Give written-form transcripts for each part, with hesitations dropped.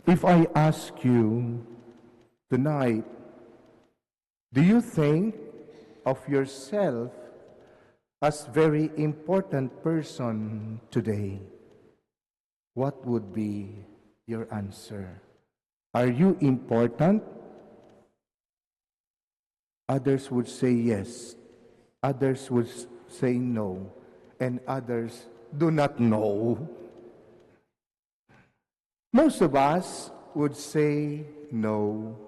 If I ask you tonight, do you think of yourself as very important person today? What would be your answer? Are you important? Others would say yes. Others would say no. And others do not know. Most of us would say no.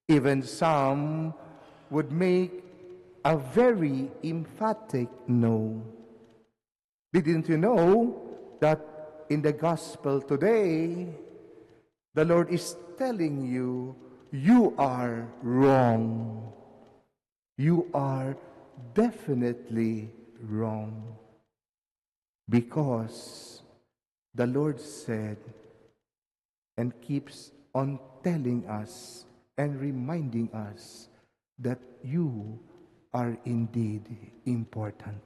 Even some would make a very emphatic no. Didn't you know that in the gospel today, the Lord is telling you, you are wrong. You are definitely wrong. Because the Lord said and keeps on telling us and reminding us that you are indeed important.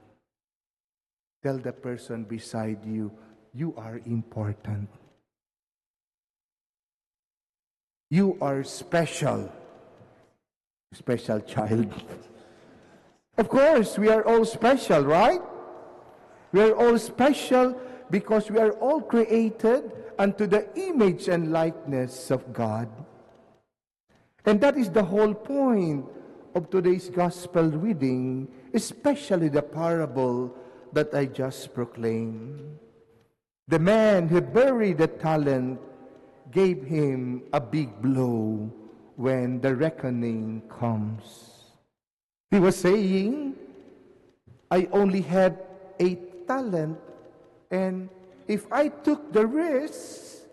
Tell the person beside you, you are important. You are special. Special child. Of course, we are all special, right? We are all special because we are all created unto the image and likeness of God. And that is the whole point of today's gospel reading, especially the parable that I just proclaimed. The man who buried the talent gave him a big blow when the reckoning comes. He was saying, I only have 8 talents, and if I took the risk,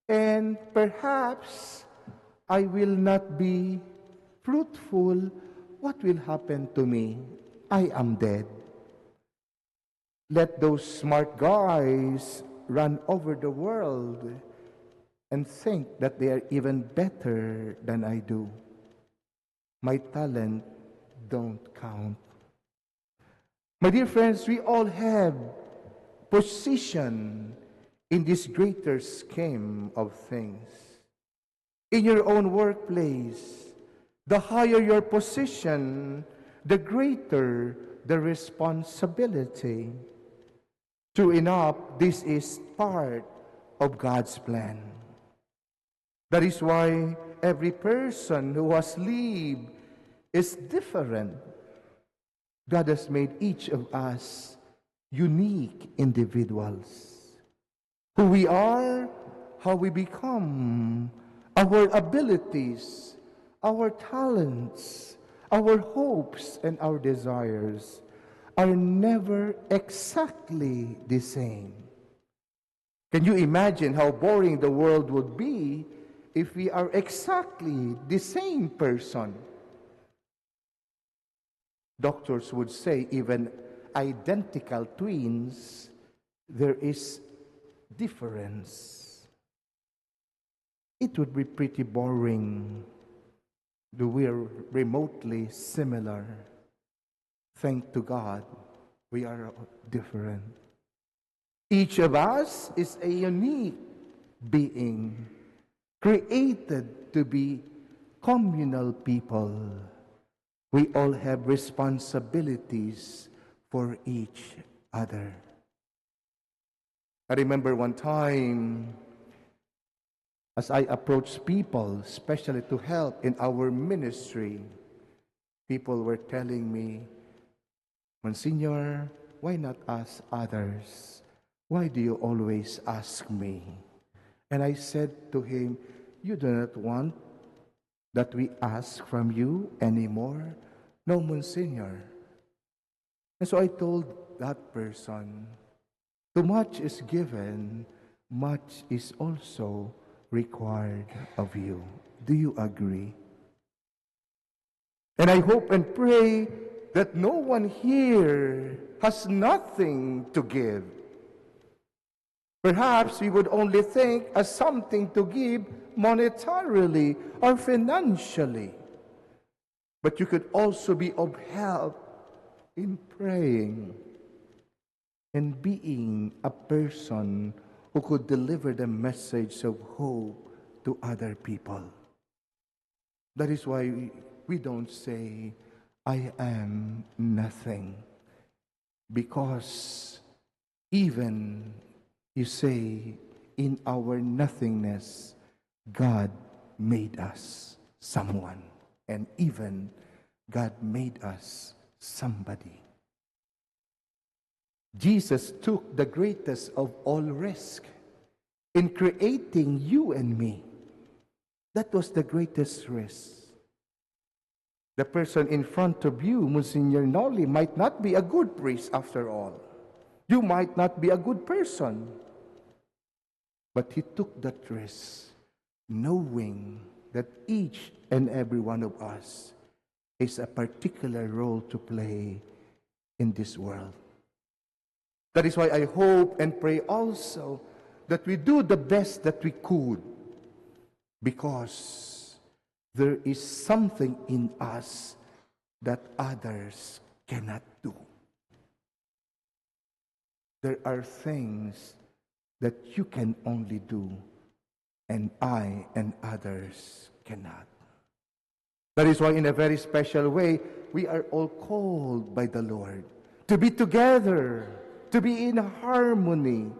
and perhaps I will not be fruitful, what will happen to me? I am dead. Let those smart guys run over the world and think that they are even better than I do. My talent don't count. My dear friends, we all have position in this greater scheme of things. In your own workplace, the higher your position, the greater the responsibility. True enough, this is part of God's plan. That is why every person who has lived is different. God has made each of us unique individuals. Who we are, how we become, our abilities, our talents, our hopes, and our desires are never exactly the same. Can you imagine how boring the world would be if we are exactly the same person? Doctors would say even identical twins, there is difference. It would be pretty boring. We are remotely similar. Thank to God, we are different. Each of us is a unique being, created to be communal people. We all have responsibilities for each other. I remember one time, as I approached people, especially to help in our ministry, people were telling me, Monsignor, why not ask others? Why do you always ask me? And I said to him, you do not want that we ask from you anymore? No, Monsignor. And so I told that person, too much is given, much is also required of you. Do you agree? And I hope and pray that no one here has nothing to give. Perhaps we would only think as something to give monetarily or financially. But you could also be of help in praying and being a person who could deliver the message of hope to other people. That is why we don't say, I am nothing. Because even you say, in our nothingness, God made us someone. And even God made us somebody. Jesus took the greatest of all risk in creating you and me. That was the greatest risk. The person in front of you, Msgr Noly, might not be a good priest after all. You might not be a good person. But he took that risk, knowing that each and every one of us is a particular role to play in this world. That is why I hope and pray also that we do the best that we could, because there is something in us that others cannot do. There are things that you can only do, and I and others cannot. That is why in a very special way, we are all called by the Lord to be together, to be in harmony,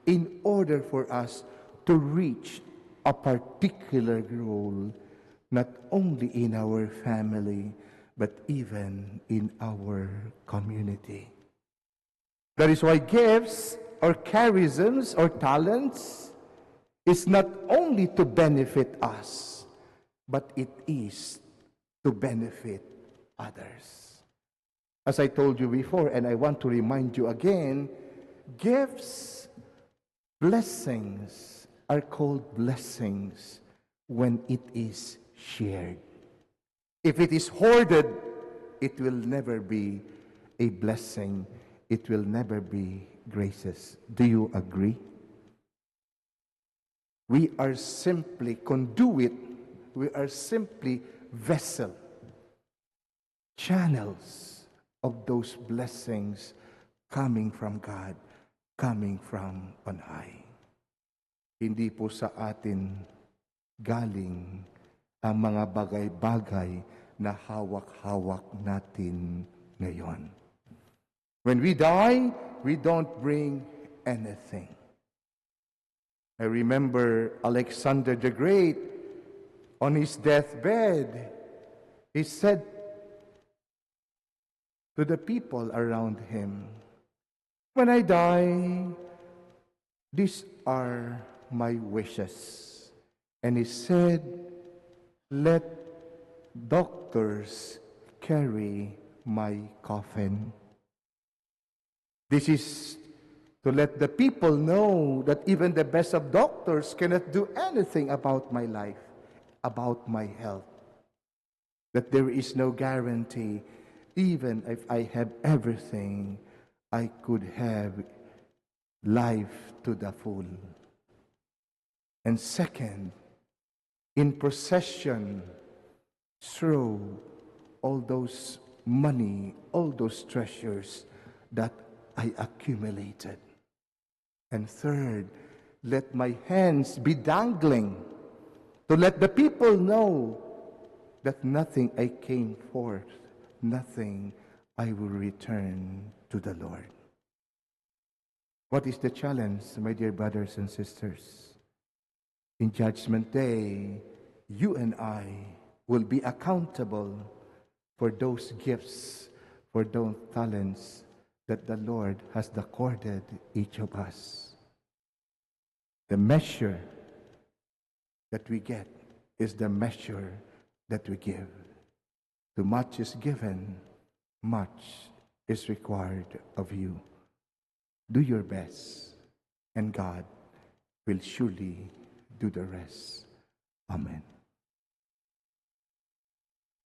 in order for us to reach a particular goal, not only in our family, but even in our community. That is why gifts or charisms or talents is not only to benefit us, but it is to benefit others. As I told you before, and I want to remind you again, gifts, blessings are called blessings when it is shared. If it is hoarded, it will never be a blessing. It will never be graces. Do you agree? We are simply conduit. We are simply vessel, channels of those blessings coming from God, coming from on high. Hindi po sa atin galing ang mga bagay-bagay na hawak-hawak natin ngayon. When we die, we don't bring anything. I remember Alexander the Great, on his deathbed, he said to the people around him, when I die, these are my wishes. And he said, let doctors carry my coffin. This is to let the people know that even the best of doctors cannot do anything about my life, about my health. That there is no guarantee, even if I have everything, I could have life to the full. And second, in procession, throw all those money, all those treasures that I accumulated. And third, let my hands be dangling to let the people know that nothing I came forth, nothing I will return to the Lord. What is the challenge, my dear brothers and sisters? In Judgment Day, you and I will be accountable for those gifts, for those talents that the Lord has accorded each of us. The measure that we get is the measure that we give. Too much is given, much is required of you. Do your best, and God will surely do the rest. Amen.